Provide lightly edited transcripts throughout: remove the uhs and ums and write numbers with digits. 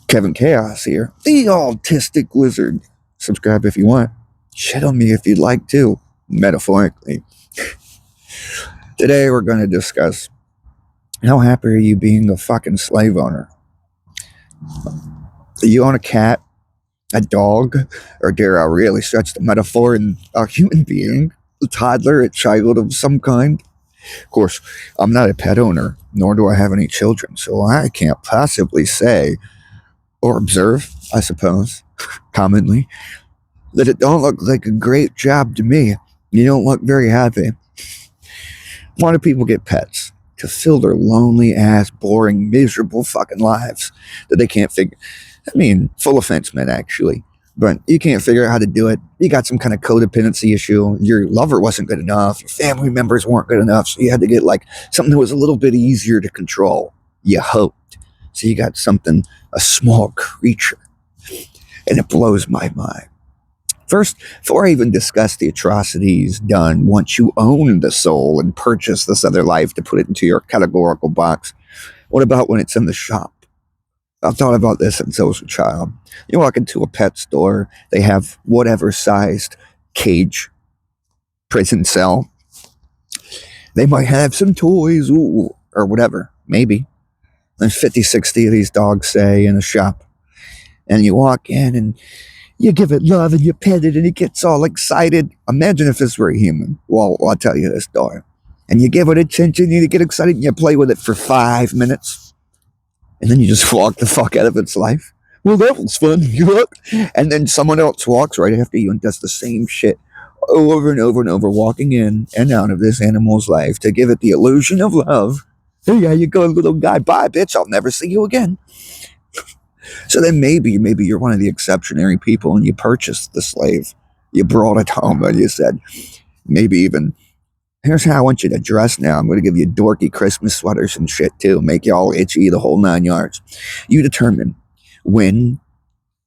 Kevin Chaos here, the Autistic Wizard. Subscribe if you want. Shit on me if you'd like to, metaphorically. Today we're going to discuss how happy are you being a fucking slave owner? Do you own a cat, a dog, or dare I really stretch the metaphor, and a human being, a toddler, a child of some kind? Of course, I'm not a pet owner, nor do I have any children, so I can't possibly say, or observe, I suppose, commonly, that it don't look like a great job to me. You don't look very happy. Why do people get pets? To fill their lonely ass, boring, miserable fucking lives that they can't figure. I mean, full offense, man, actually. But you can't figure out how to do it. You got some kind of codependency issue. Your lover wasn't good enough. Your family members weren't good enough. So you had to get like something that was a little bit easier to control. You hoped. So you got something, a small creature. And it blows my mind. First, before I even discuss the atrocities done once you own the soul and purchase this other life to put it into your categorical box, what about when it's in the shop? I've thought about this since I was a child. You walk into a pet store, they have whatever sized cage, prison cell. They might have some toys, ooh, or whatever, maybe. There's 50, 60 of these dogs, say, in a shop. And you walk in and you give it love and you pet it and it gets all excited. Imagine if this were a human. Well, I'll tell you this, dog. And you give it attention and you get excited and you play with it for 5 minutes. And then you just walk the fuck out of its life. Well, that was fun. And then someone else walks right after you and does the same shit over and over and over, walking in and out of this animal's life to give it the illusion of love. Hey, how you going, little guy? Bye, bitch. I'll never see you again. So then maybe you're one of the exceptionary people and you purchased the slave. You brought it home and you said, maybe even, here's how I want you to dress now. I'm going to give you dorky Christmas sweaters and shit too. Make you all itchy, the whole 9 yards. You determine when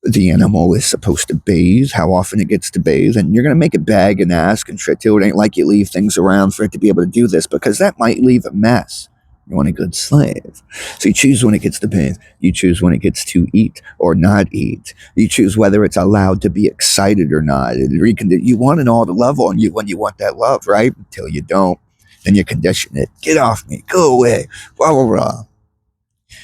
the animal is supposed to bathe, how often it gets to bathe, and you're going to make it bag and ask and shit too. It ain't like you leave things around for it to be able to do this because that might leave a mess. You want a good slave. So you choose when it gets to bathe. You choose when it gets to eat or not eat. You choose whether it's allowed to be excited or not. You want it all to love on you when you want that love, right? Until you don't. Then you condition it. Get off me. Go away. Blah, blah, blah.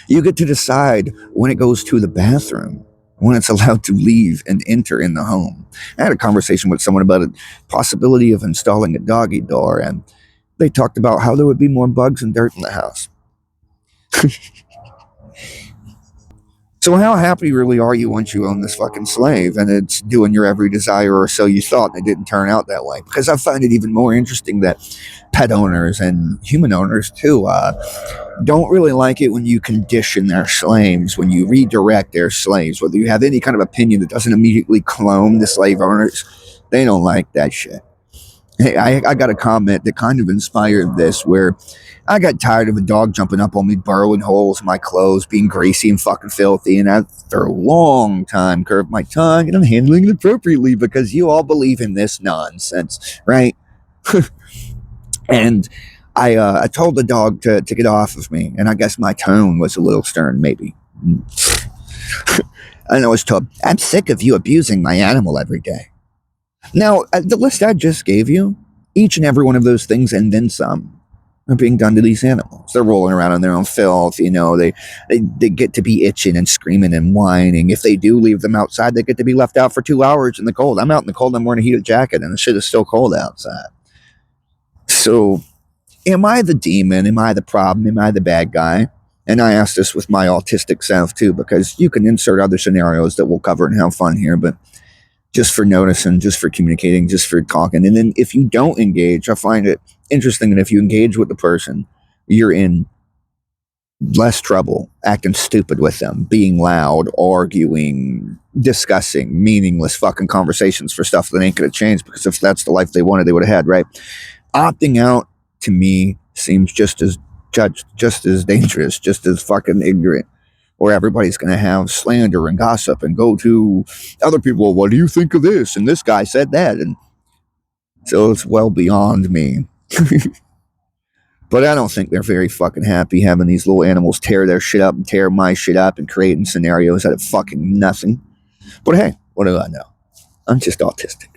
You get to decide when it goes to the bathroom, when it's allowed to leave and enter in the home. I had a conversation with someone about a possibility of installing a doggy door, and they talked about how there would be more bugs and dirt in the house. So how happy really are you once you own this fucking slave and it's doing your every desire, or so you thought, and it didn't turn out that way? Because I find it even more interesting that pet owners and human owners too don't really like it when you condition their slaves, when you redirect their slaves, whether you have any kind of opinion that doesn't immediately clone the slave owners. They don't like that shit. Hey, I got a comment that kind of inspired this, where I got tired of a dog jumping up on me, burrowing holes in my clothes, being greasy and fucking filthy, and after a long time curved my tongue, and I'm handling it appropriately because you all believe in this nonsense, right? And I told the dog to get off of me, and I guess my tone was a little stern, maybe. And I was told, I'm sick of you abusing my animal every day. Now, the list I just gave you, each and every one of those things and then some are being done to these animals. They're rolling around in their own filth, they get to be itching and screaming and whining. If they do leave them outside, they get to be left out for 2 hours in the cold. I'm out in the cold, I'm wearing a heated jacket, and the shit is still cold outside. So, am I the demon? Am I the problem? Am I the bad guy? And I ask this with my autistic self too, because you can insert other scenarios that we'll cover and have fun here, but just for noticing, just for communicating, just for talking. And then if you don't engage, I find it interesting that if you engage with the person, you're in less trouble, acting stupid with them, being loud, arguing, discussing meaningless fucking conversations for stuff that ain't going to change, because if that's the life they wanted, they would have had, right? Opting out, to me, seems just as dangerous, just as fucking ignorant, where everybody's going to have slander and gossip and go to other people. What do you think of this? And this guy said that. And so it's well beyond me. But I don't think they're very fucking happy having these little animals tear their shit up and tear my shit up and creating scenarios out of fucking nothing. But hey, what do I know? I'm just autistic.